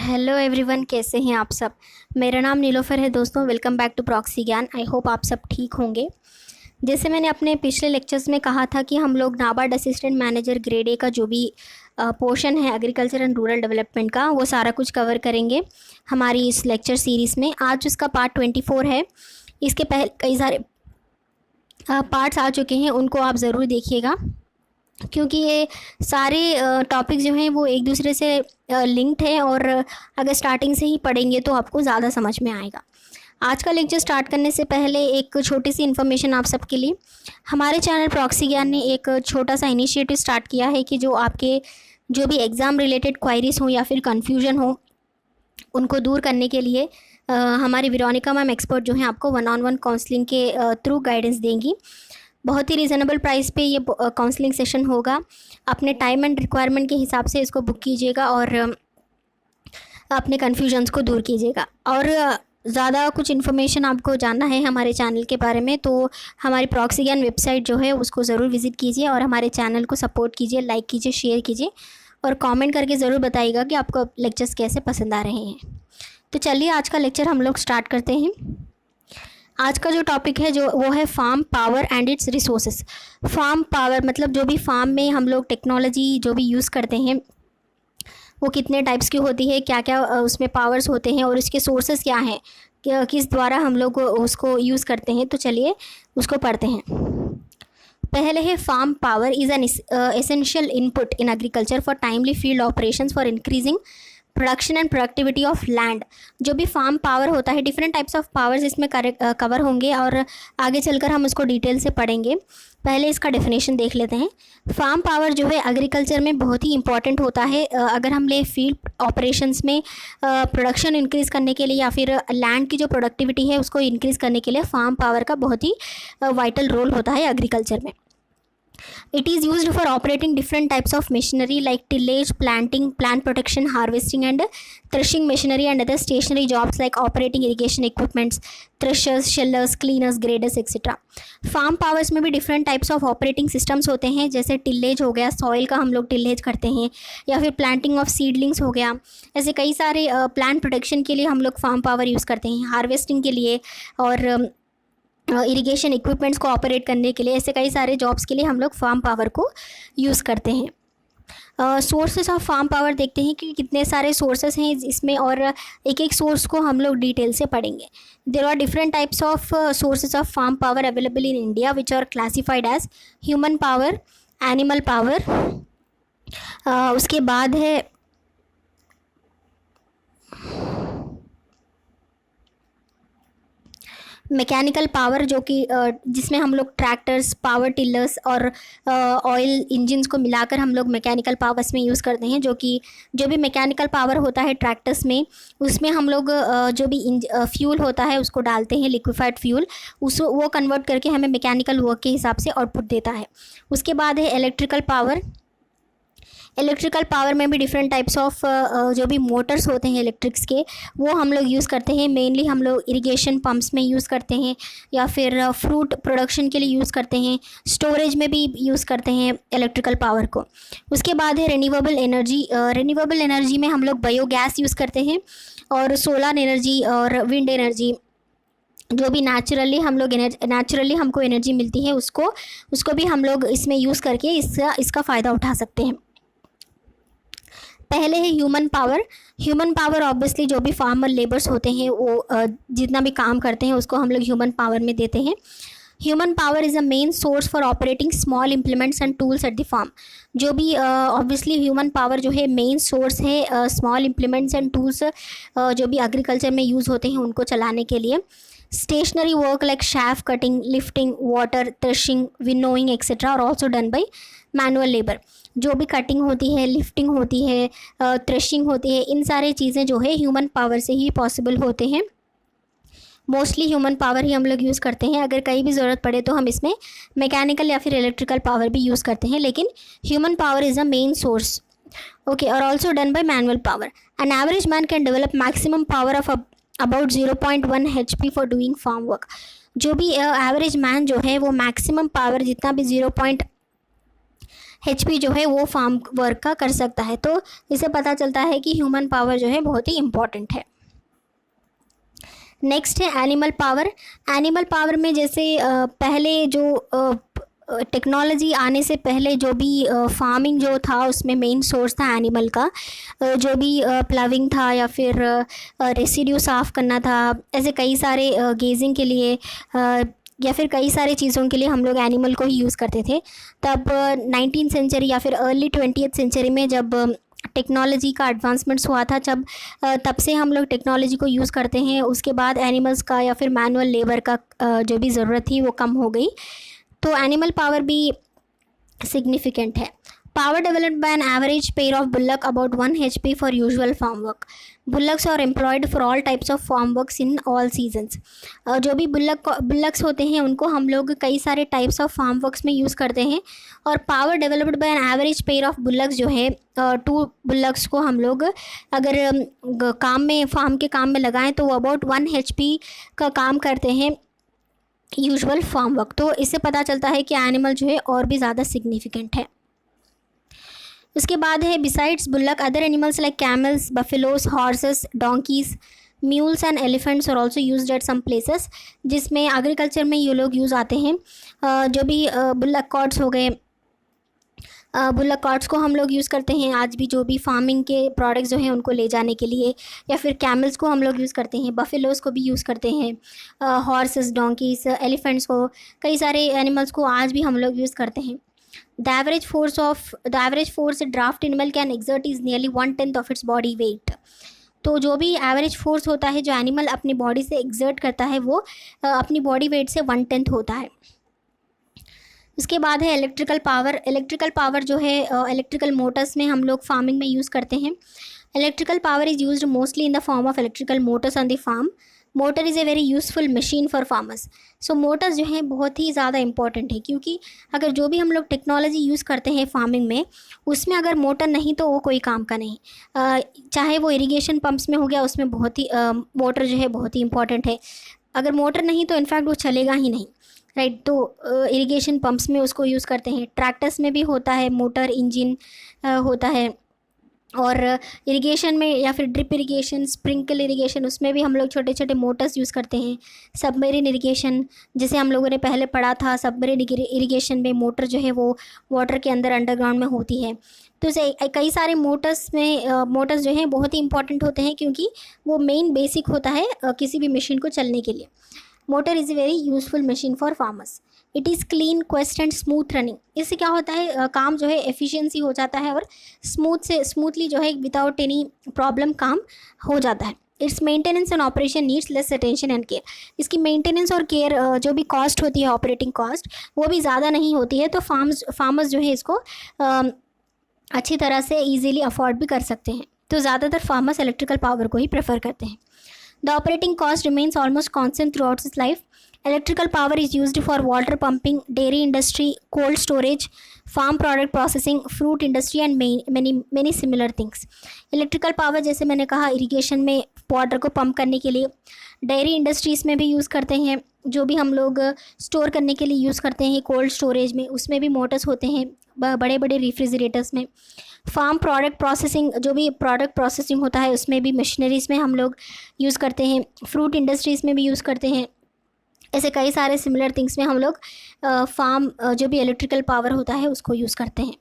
Hello everyone, कैसे हैं आप सब। मेरा नाम नीलोफर है दोस्तों। वेलकम बैक टू प्रॉक्सी ज्ञान। आई होप आप सब ठीक होंगे। जैसे मैंने अपने पिछले लेक्चर्स में कहा था कि हम लोग NABARD assistant manager grade A का जो भी पोर्शन है एग्रीकल्चर एंड रूरल डेवलपमेंट का, वो सारा कुछ कवर करेंगे हमारी इस लेक्चर सीरीज़ में। आज उसका पार्ट 24 है। इसके पहले कई सारे पार्ट्स आ चुके हैं, उनको आप ज़रूर देखिएगा क्योंकि ये सारे टॉपिक जो हैं वो एक दूसरे से लिंक्ड है और अगर स्टार्टिंग से ही पढ़ेंगे तो आपको ज़्यादा समझ में आएगा। आज का लेक्चर स्टार्ट करने से पहले एक छोटी सी इन्फॉर्मेशन आप सबके लिए। हमारे चैनल प्रॉक्सी ज्ञान ने एक छोटा सा इनिशिएटिव स्टार्ट किया है कि जो आपके जो भी एग्ज़ाम रिलेटेड क्वायरीज हो या फिर कन्फ्यूजन हो, उनको दूर करने के लिए हमारी वेरोनिका मैम एक्सपर्ट जो हैं आपको 1-on-1 काउंसलिंग के थ्रू गाइडेंस देंगी। बहुत ही रीज़नेबल प्राइस पे ये काउंसलिंग सेशन होगा। अपने टाइम एंड रिक्वायरमेंट के हिसाब से इसको बुक कीजिएगा और अपने कन्फ्यूजन्स को दूर कीजिएगा। और ज़्यादा कुछ इन्फॉर्मेशन आपको जानना है हमारे चैनल के बारे में तो हमारी प्रॉक्सी ज्ञान वेबसाइट जो है उसको ज़रूर विज़िट कीजिए और हमारे चैनल को सपोर्ट कीजिए, लाइक कीजिए, शेयर कीजिए और कमेंट करके ज़रूर बताइएगा कि आपको लेक्चर्स कैसे पसंद आ रहे हैं। तो चलिए आज का लेक्चर हम लोग स्टार्ट करते हैं। आज का जो टॉपिक है वो है farm power and its resources. Farm power मतलब जो भी फार्म में हम लोग टेक्नोलॉजी जो भी यूज़ करते हैं वो कितने टाइप्स की होती है, क्या क्या उसमें पावर्स होते हैं और इसके सोर्सेज क्या हैं, किस द्वारा हम लोग उसको यूज़ करते हैं। तो चलिए उसको पढ़ते हैं। पहले है farm power is an essential input in agriculture for timely field operations for increasing production and productivity of land. जो भी फार्म पावर होता है, डिफरेंट टाइप्स ऑफ पावर्स इसमें कवर होंगे और आगे चलकर हम उसको डिटेल से पढ़ेंगे। पहले इसका डेफिनेशन देख लेते हैं। फार्म पावर जो है एग्रीकल्चर में बहुत ही इंपॉर्टेंट होता है। अगर हम ले फील्ड ऑपरेशंस में प्रोडक्शन इंक्रीज़ करने के लिए या फिर लैंड की जो प्रोडक्टिविटी है उसको इंक्रीज़ करने के लिए फार्म पावर का बहुत ही वाइटल रोल होता है एग्रीकल्चर में। It is used for operating different types of machinery like tillage, planting, plant protection, harvesting and threshing machinery and other stationary jobs like operating irrigation equipments, threshers, shellers, cleaners, graders etc. Farm powers में भी different types of operating systems होते हैं, जैसे tillage हो गया, soil का हम लोग टिलेज करते हैं, या फिर प्लांटिंग ऑफ सीडलिंग्स हो गया। ऐसे कई सारे प्लांट प्रोटेक्शन के लिए हम लोग फार्म पावर यूज़ करते हैं, हार्वेस्टिंग के लिए और इरिगेशन इक्विपमेंट्स को ऑपरेट करने के लिए। ऐसे कई सारे जॉब्स के लिए हम लोग फार्म पावर को यूज़ करते हैं। सोर्सेस ऑफ फार्म पावर देखते हैं कि कितने सारे सोर्सेस हैं इसमें और एक एक सोर्स को हम लोग डिटेल से पढ़ेंगे। There are different types of sources of farm power available in India which are classified as human power, animal power, उसके बाद है मैकेनिकल पावर जो कि जिसमें हम लोग ट्रैक्टर्स, पावर टिलर्स और ऑयल इंजन्स को मिलाकर हम लोग मैकेनिकल पावर्स में यूज़ करते हैं। जो कि जो भी मैकेनिकल पावर होता है ट्रैक्टर्स में, उसमें हम लोग जो भी फ्यूल होता है उसको डालते हैं, लिक्विफाइड फ्यूल, वो कन्वर्ट करके हमें मैकेनिकल वर्क के हिसाब से आउटपुट देता है। उसके बाद है इलेक्ट्रिकल पावर। इलेक्ट्रिकल पावर में भी डिफरेंट टाइप्स ऑफ जो भी मोटर्स होते हैं इलेक्ट्रिक्स के, वो हम लोग यूज़ करते हैं। मेनली हम लोग इरिगेशन पंप्स में यूज़ करते हैं या फिर फ्रूट प्रोडक्शन के लिए यूज़ करते हैं, स्टोरेज में भी यूज़ करते हैं इलेक्ट्रिकल पावर को। उसके बाद है रिन्यूएबल एनर्जी। रिन्यूएबल एनर्जी में हम लोग बायोगैस यूज़ करते हैं और सोलर एनर्जी और विंड एनर्जी, जो भी नेचुरली हमको एनर्जी मिलती है उसको भी हम लोग इसमें यूज़ करके इसका फ़ायदा उठा सकते हैं। पहले है human power. Human power obviously जो भी फार्मर लेबर्स होते हैं वो जितना भी काम करते हैं उसको हम लोग ह्यूमन पावर में देते हैं। Human power is a main source for operating small implements and tools at the farm. जो भी ऑब्वियसली ह्यूमन पावर जो है मेन सोर्स है स्मॉल इम्प्लीमेंट्स एंड टूल्स जो भी एग्रीकल्चर में यूज़ होते हैं उनको चलाने के लिए। Stationary work like shaft cutting, lifting, water, threshing, winnowing etcetera और also done by manual labour. जो भी कटिंग होती है, लिफ्टिंग होती है, थ्रेशिंग होती है, इन सारी चीज़ें जो है ह्यूमन पावर से ही पॉसिबल होते हैं। मोस्टली ह्यूमन पावर ही हम लोग यूज़ करते हैं। अगर कहीं भी ज़रूरत पड़े तो हम इसमें मैकेनिकल या फिर इलेक्ट्रिकल पावर भी यूज़ करते हैं, लेकिन human power is a main source. Okay, और also done by manual power. An average man can develop maximum power of about 0.1 HP for doing farm work. जो भी एवरेज मैन जो है वो मैक्सिमम पावर जितना भी HP जो है वो फार्म वर्क का कर सकता है। तो इससे पता चलता है कि ह्यूमन पावर जो है बहुत ही इम्पॉर्टेंट है। नेक्स्ट है एनिमल पावर। एनिमल पावर में जैसे पहले जो टेक्नोलॉजी आने से पहले जो भी फार्मिंग जो था उसमें मेन सोर्स था एनिमल का, जो भी प्लविंग था या फिर रेसिड्यू साफ़ करना था, ऐसे कई सारे गेजिंग के लिए या फिर कई सारी चीज़ों के लिए हम लोग एनिमल को ही यूज़ करते थे। तब 19th सेंचुरी या फिर अर्ली 20th सेंचुरी में जब टेक्नोलॉजी का एडवांसमेंट्स हुआ था, तब से हम लोग टेक्नोलॉजी को यूज़ करते हैं। उसके बाद एनिमल्स का या फिर मैनुअल लेबर का जो भी ज़रूरत थी वो कम हो गई। तो एनिमल पावर भी सिग्निफिकेंट है। Power developed by an average pair of bullock about 1 HP for usual farm work. Bullocks are employed for all types of farm works in all seasons. जो भी बुल्लक्स होते हैं उनको हम लोग कई सारे टाइप्स ऑफ फार्म वर्क्स में यूज़ करते हैं। और power developed by an average pair of bullocks जो है 2 बुल्लक्स को हम लोग अगर काम में फार्म के काम में लगाएं तो वो अबाउट 1 HP का काम करते हैं यूजुअल फार्म वर्क। तो इससे पता चलता है कि एनिमल जो है और भी ज़्यादा सिग्निफिकेंट है। उसके बाद है besides bullock other animals like camels, buffaloes, horses, donkeys, mules and elephants are also used at some places, जिसमें एग्रीकल्चर में ये लोग यूज़ आते हैं। जो भी बुल्लक कार्ट्स हो गए, बुल्लक कार्ट्स को हम लोग यूज़ करते हैं आज भी, जो भी फार्मिंग के प्रोडक्ट्स जो हैं उनको ले जाने के लिए। या फिर कैमल्स को हम लोग यूज़ करते हैं, बफेलोज़ को भी यूज़ करते हैं, हॉर्सेस, डोंकीज, एलिफेंट्स को, कई सारे एनिमल्स को आज भी हम लोग यूज़ करते हैं। The average force a draft animal can exert is nearly 1/10 of its body weight. तो जो भी एवरेज फोर्स होता है जो एनिमल अपनी बॉडी से एक्सर्ट करता है वो अपनी बॉडी वेट से 1/10 होता है। उसके बाद है इलेक्ट्रिकल पावर। इलेक्ट्रिकल पावर जो है इलेक्ट्रिकल मोटर्स में हम लोग फार्मिंग में यूज़ करते हैं। Electrical power is used mostly in the form of electrical motors on the farm. Motor is a very useful machine for farmers. So motors जो है बहुत ही ज़्यादा इंपॉर्टेंट है, क्योंकि अगर जो भी हम लोग टेक्नोलॉजी यूज़ करते हैं फार्मिंग में उसमें अगर मोटर नहीं तो वो कोई काम का नहीं। चाहे वो इरिगेशन पंप्स में हो गया, उसमें बहुत ही मोटर जो है बहुत ही इंपॉर्टेंट है। अगर मोटर नहीं तो इनफैक्ट वो चलेगा ही नहीं, राइट। तो इरिगेशन पंप्स में उसको यूज़ करते हैं। ट्रैक्टर्स में भी होता है मोटर, इंजन होता है। और इरिगेशन में या फिर ड्रिप इरिगेशन, स्प्रिंकल इरिगेशन, उसमें भी हम लोग छोटे छोटे मोटर्स यूज़ करते हैं। सबमरीन इरिगेशन जिसे हम लोगों ने पहले पढ़ा था, सबमरीन इरिगेशन में मोटर जो है वो वाटर के अंदर अंडरग्राउंड में होती है। तो कई सारे मोटर्स जो हैं बहुत ही इंपॉर्टेंट होते हैं, क्योंकि वो मेन बेसिक होता है किसी भी मशीन को चलने के लिए। Motor is a very useful machine for farmers. It is clean, quick and smooth running. इससे क्या होता है काम जो है एफिशिएंसी हो जाता है और स्मूथली जो है विदाउट एनी प्रॉब्लम काम हो जाता है। It's maintenance and operation needs less attention and care. इसकी मेंटेनेंस और केयर जो भी कॉस्ट होती है, ऑपरेटिंग कॉस्ट, वो भी ज़्यादा नहीं होती है। तो फार्मर्स जो है इसको अच्छी तरह से ईजीली अफोर्ड भी कर सकते हैं। तो ज़्यादातर फार्मर्स इलेक्ट्रिकल पावर को ही प्रेफर करते हैं। The operating cost remains almost constant throughout its life. Electrical power is used for water pumping, dairy industry, cold storage, farm product processing, fruit industry and many similar things. Electrical power जैसे मैंने कहा irrigation में water को pump करने के लिए, dairy industries में भी यूज़ करते हैं, जो भी हम लोग स्टोर करने के लिए यूज़ करते हैं कोल्ड स्टोरेज में, उसमें भी मोटर्स होते हैं, बड़े बड़े रेफ्रिजरेटर्स में। फार्म प्रोडक्ट प्रोसेसिंग, जो भी प्रोडक्ट प्रोसेसिंग होता है उसमें भी मशीनरीज़ में हम लोग यूज़ करते हैं। फ्रूट इंडस्ट्रीज़ में भी यूज़ करते हैं। ऐसे कई सारे सिमिलर थिंग्स में हम लोग फार्म जो भी इलेक्ट्रिकल पावर होता है उसको यूज़ करते हैं।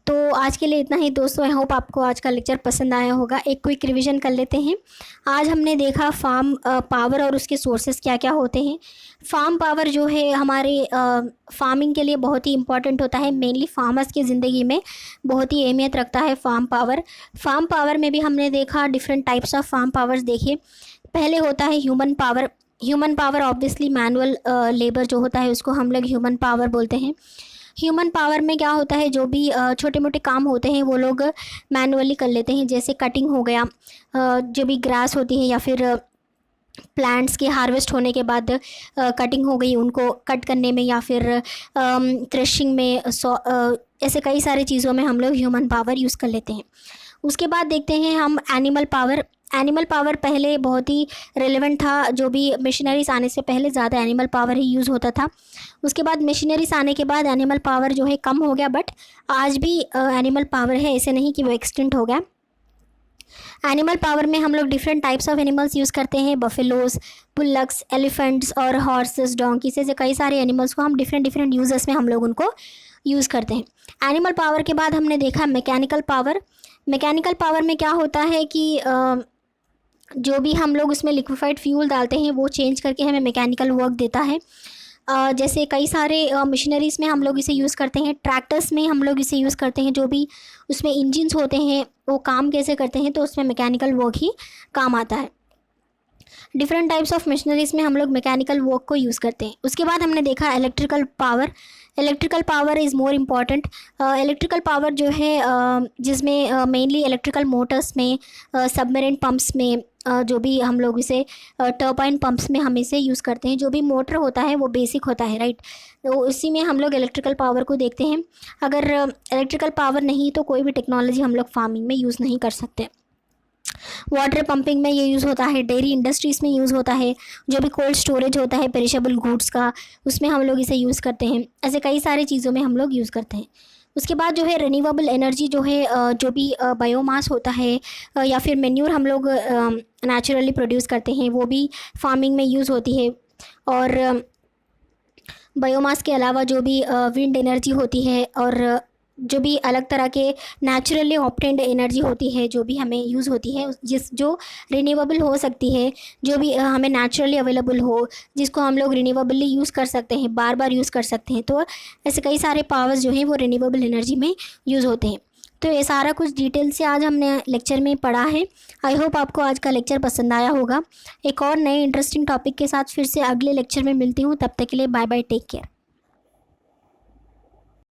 तो आज के लिए इतना ही दोस्तों। आई होप आपको आज का लेक्चर पसंद आया होगा। एक क्विक रिवीजन कर लेते हैं। आज हमने देखा फार्म पावर और उसके सोर्सेस क्या क्या होते हैं। फार्म पावर जो है हमारे फार्मिंग के लिए बहुत ही इंपॉर्टेंट होता है, मेनली फार्मर्स की ज़िंदगी में बहुत ही अहमियत रखता है फार्म पावर। फार्म पावर में भी हमने देखा different types of farm powers देखे। पहले होता है human power. Human power obviously manual labour जो होता है उसको हम लोग ह्यूमन पावर बोलते हैं। ह्यूमन पावर में क्या होता है, जो भी छोटे मोटे काम होते हैं वो लोग मैनुअली कर लेते हैं, जैसे कटिंग हो गया, जो भी ग्रास होती है या फिर प्लांट्स के हार्वेस्ट होने के बाद कटिंग हो गई, उनको कट करने में या फिर थ्रेशिंग में, ऐसे कई सारी चीज़ों में हम लोग ह्यूमन पावर यूज़ कर लेते हैं। उसके बाद देखते हैं हम एनिमल पावर। एनिमल पावर पहले बहुत ही रेलेवेंट था, जो भी मशीनरीज आने से पहले ज़्यादा एनिमल पावर ही यूज़ होता था। उसके बाद मशीनरीज आने के बाद एनिमल पावर जो है कम हो गया, बट आज भी एनिमल पावर है, ऐसे नहीं कि वो एक्सटिंक्ट हो गया। एनिमल पावर में हम लोग different types of animals use करते हैं, बफेलोज, बुल्लक्स, एलिफेंट्स और हॉर्सेस, डोंकीज, ऐसे कई सारे एनिमल्स को हम डिफरेंट यूज़र्स में हम लोग उनको यूज़ करते हैं। एनिमल पावर के बाद हमने देखा मैकेनिकल पावर। मैकेनिकल पावर में क्या होता है कि जो भी हम लोग उसमें लिक्विफाइड फ्यूल डालते हैं वो चेंज करके हमें मैकेनिकल वर्क देता है। जैसे कई सारे मशीनरीज़ में हम लोग इसे यूज़ करते हैं, ट्रैक्टर्स में हम लोग इसे यूज़ करते हैं, जो भी उसमें इंजन्स होते हैं वो काम कैसे करते हैं, तो उसमें मैकेनिकल वर्क ही काम आता है। डिफरेंट टाइप्स ऑफ मशीनरीज़ में हम लोग मैकेनिकल वर्क को यूज़ करते हैं। उसके बाद हमने देखा electrical power. Electrical power is more important. Electrical power जो है जिसमें मेनली इलेक्ट्रिकल मोटर्स में, सबमरीन पंप्स में, जो भी हम लोग इसे टर्बाइन पंप्स में हम इसे यूज़ करते हैं। जो भी मोटर होता है वो बेसिक होता है, राइट, तो उसी में हम लोग इलेक्ट्रिकल पावर को देखते हैं। अगर इलेक्ट्रिकल पावर नहीं तो कोई भी टेक्नोलॉजी हम लोग फार्मिंग में यूज़ नहीं कर सकते। वाटर पंपिंग में ये यूज़ होता है, डेयरी इंडस्ट्रीज़ में यूज़ होता है, जो भी कोल्ड स्टोरेज होता है पेरिशेबल गुड्स का, उसमें हम लोग इसे यूज़ करते हैं। ऐसे कई सारी चीज़ों में हम लोग यूज़ करते हैं। उसके बाद जो है रिन्यूएबल एनर्जी जो है, जो भी बायोमास होता है या फिर मेन्यूर हम लोग नेचुरली प्रोड्यूस करते हैं, वो भी फार्मिंग में यूज़ होती है। और बायोमास के अलावा जो भी विंड एनर्जी होती है और जो भी अलग तरह के नेचुरली ऑब्टेन्ड एनर्जी होती है, जो भी हमें यूज़ होती है, जो रिन्यूएबल हो सकती है, जो भी हमें नेचुरली अवेलेबल हो, जिसको हम लोग रिन्यूएबली यूज़ कर सकते हैं, बार बार यूज़ कर सकते हैं, तो ऐसे कई सारे पावर्स जो हैं वो रिन्यूएबल एनर्जी में यूज़ होते हैं। तो ये सारा कुछ डिटेल से आज हमने लेक्चर में पढ़ा है। आई होप आपको आज का लेक्चर पसंद आया होगा। एक और नए इंटरेस्टिंग टॉपिक के साथ फिर से अगले लेक्चर में मिलती हूँ। तब तक के लिए बाय बाय, टेक केयर।